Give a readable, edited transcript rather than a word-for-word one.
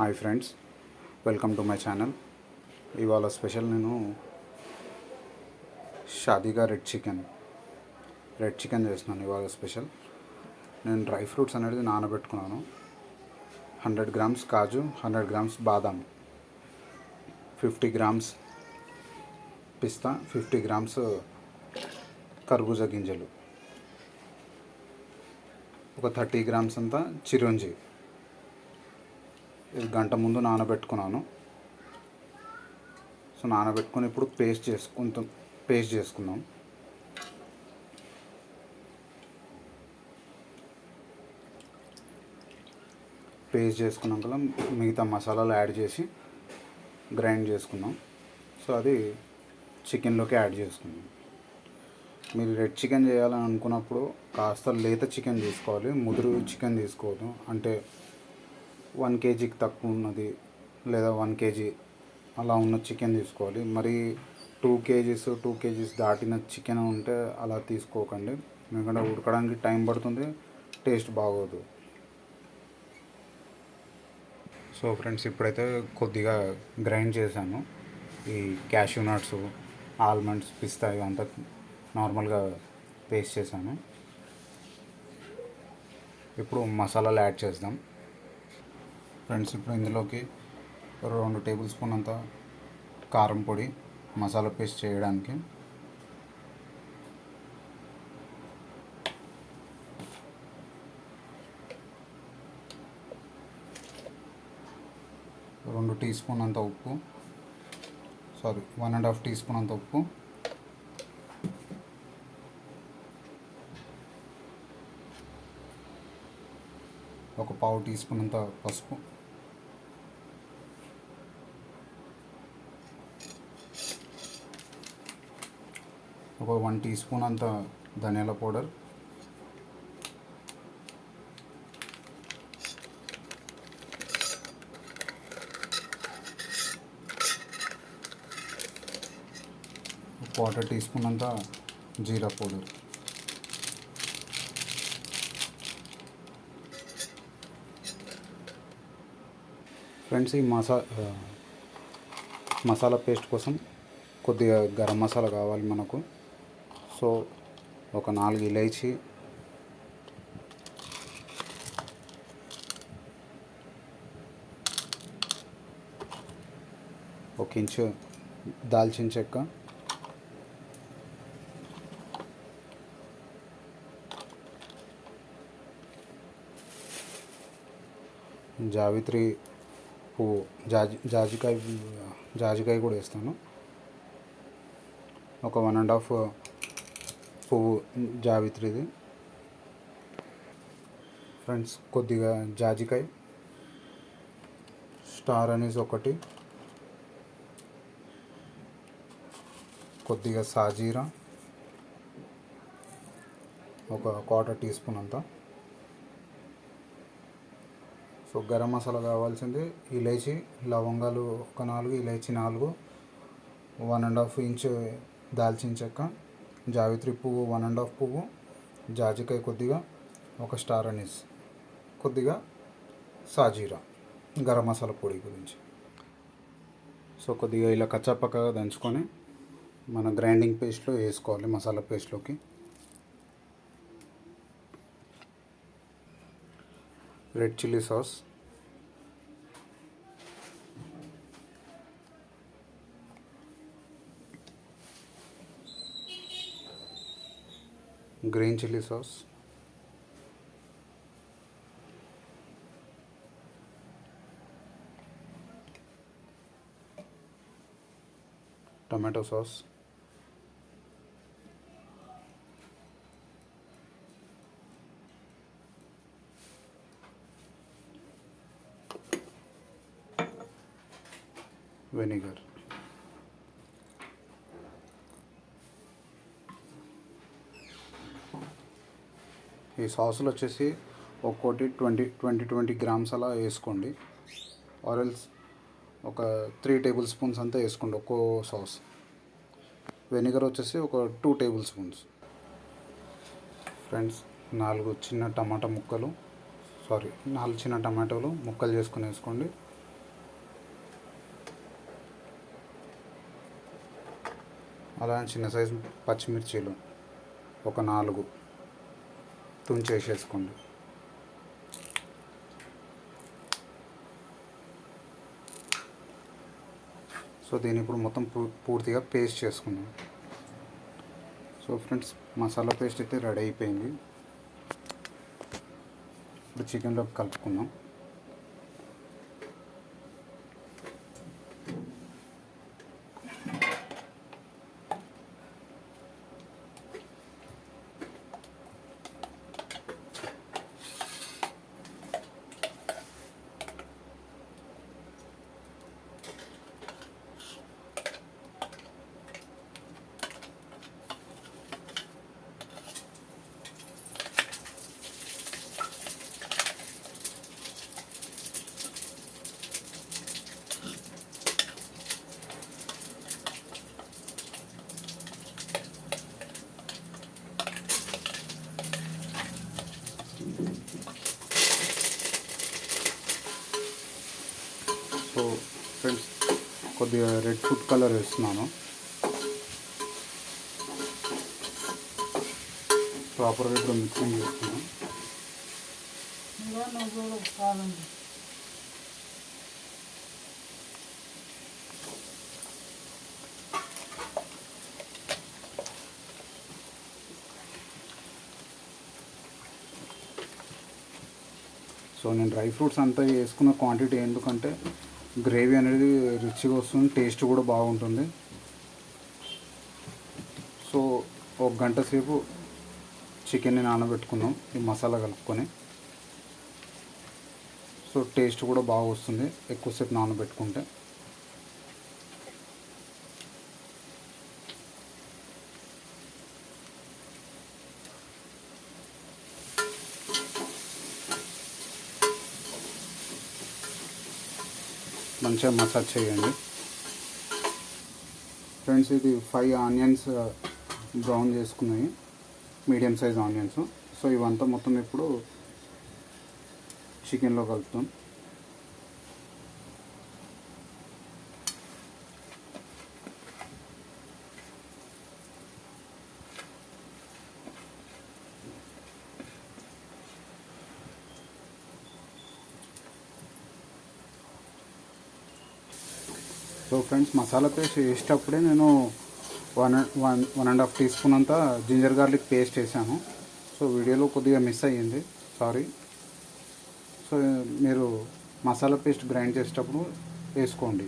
Hi friends, welcome to my channel. ఇవాళ special నేను షాదీగా red chicken చేస్తున్నాను. ఇవాళ స్పెషల్ నేను డ్రై ఫ్రూట్స్ అనేది నానబెట్టుకున్నాను. 100 గ్రామ్స్ కాజు, 100 గ్రామ్స్ బాదాం, 50 గ్రామ్స్ పిస్తా, 50 గ్రామ్స్ కర్బూజా గింజలు, ఒక 30 గ్రామ్స్ అంతా చిరోంజి. ఇది గంట ముందు నానబెట్టుకున్నాను. సో నానబెట్టుకొని ఇప్పుడు పేస్ట్ చేసుకుందాం. పేస్ట్ చేసుకున్నాక మిగతా మసాలాలు యాడ్ చేసి గ్రైండ్ చేసుకుందాం. సో అది చికెన్లోకి యాడ్ చేసుకుందాం. మీరు రెడ్ చికెన్ చేయాలని అనుకున్నప్పుడు కాస్త లేత చికెన్ తీసుకోవాలి, ముదురు చికెన్ తీసుకోవద్దు. అంటే 1 kgకి తక్కువ ఉన్నది లేదా 1 kg అలా ఉన్న చికెన్ తీసుకోవాలి. మరి 2 kgs దాటిన చికెన్ ఉంటే అలా తీసుకోకండి, ఎందుకంటే ఉడకడానికి టైం పడుతుంది, టేస్ట్ బాగోదు. సో ఫ్రెండ్స్, ఇప్పుడైతే కొద్దిగా గ్రైండ్ చేశాను. ఈ క్యాష్యూ నట్స్, ఆల్మండ్స్, పిస్తా ఇవంతా నార్మల్గా పేస్ట్ చేశాను. ఇప్పుడు మసాలాలు యాడ్ చేద్దాం. ఫ్రెండ్స్, ఇప్పుడు ఇందులోకి 2 టేబుల్ స్పూన్ అంత కారం పొడి మసాలా పేస్ట్ చేయడానికి, రెండు టీ స్పూన్ అంత ఉప్పు, 1.5 టీ స్పూన్ అంత ఉప్పు, ఒక పావు టీ స్పూన్ అంత పసుపు, ఒక 1 టీ స్పూన్ అంత ధనియాల పౌడర్, ఒక 1/4 టీ స్పూన్ అంత జీరా పౌడర్. ఫ్రెండ్స్, ఈ మసాలా పేస్ట్ కోసం కొద్దిగా గరం మసాలా కావాలి మనకు. సో ఒక 4 ఇలైచి, ఒక ఇంచు దాల్చిన చెక్క, జావిత్రి పువ్వు, జాజికాయ కూడా వేస్తాను. ఒక 1.5 పువ్వు జావిత్రిది. ఫ్రెండ్స్, కొద్దిగా జాజికాయ, స్టార్ అనీస్ ఒకటి, కొద్దిగా సాజీరా, ఒక 1/4 టీ స్పూన్ అంతా. సో గరం మసాలా కావాల్సింది ఇలైచి, లవంగాలు ఒక 4, ఇలైచి 4, 1.5 ఇంచు దాల్చిన చెక్క, జావిత్రి పువ్వు 1.5 పువ్వు, జాజికాయ కొద్దిగా, ఒక స్టార్ అనీస్, కొద్దిగా సాజీరా, గరం మసాలా పొడి గురించి. సో కొద్దిగా ఇలా కచ్చాపక్కగా దంచుకొని మన గ్రైండింగ్ పేస్ట్లో వేసుకోవాలి. మసాలా పేస్ట్లోకి red chilli sauce, green chilli sauce, tomato sauce, vinegar. ఈ సాసులు వచ్చేసి ఒక్కోటి 20 గ్రామ్స్ అలా వేసుకోండి, ఆరెల్స్ ఒక 3 టేబుల్ స్పూన్స్ అంతా వేసుకోండి ఒక్కో సాస్. వెనిగర్ వచ్చేసి ఒక 2 టేబుల్ స్పూన్స్. ఫ్రెండ్స్, 4 చిన్న టమాటోలు ముక్కలు చేసుకొని వేసుకోండి. అలానే చిన్న సైజు పచ్చిమిర్చీలు ఒక 4 తుంచేసేసుకోండి. సో దీన్ని ఇప్పుడు మొత్తం పూర్తిగా పేస్ట్ చేసుకుందాం. సో ఫ్రెండ్స్, మసాలా పేస్ట్ అయితే రెడీ అయిపోయింది. ఇప్పుడు చికెన్లోకి కలుపుకుందాం. సో ఫ్రెండ్స్, కొద్దిగా రెడ్ ఫుడ్ కలర్ వేస్తున్నాను. ప్రాపర్గా ఇప్పుడు మిక్సింగ్ చేస్తున్నాను. సో నేను డ్రై ఫ్రూట్స్ అంతా వేసుకున్న క్వాంటిటీ ఎందుకంటే గ్రేవీ అనేది రిచ్గా వస్తుంది, టేస్ట్ కూడా బాగుంటుంది. సో 1 గంట సేపు చికెన్ని నానబెట్టుకుందాం ఈ మసాలా కలుపుకొని. సో టేస్ట్ కూడా బాగా వస్తుంది ఎక్కువసేపు నానబెట్టుకుంటే. మంచిగా మసాజ్ చేయండి. ఫ్రెండ్స్, ఇది 5 ఆనియన్స్ బ్రౌన్ చేసుకున్నాయి, మీడియం సైజ్ ఆనియన్స్. సో ఇవంతా మొత్తం ఇప్పుడు చికెన్లో కలుపుతాం. సో ఫ్రెండ్స్, మసాలా పేస్ట్ వేసేటప్పుడే నేను 1.5 టీ స్పూన్ అంతా జింజర్ గార్లిక్ పేస్ట్ వేసాను. సో వీడియోలో కొద్దిగా మిస్ అయ్యింది, సారీ. సో మీరు మసాలా పేస్ట్ గ్రైండ్ చేసేటప్పుడు వేసుకోండి.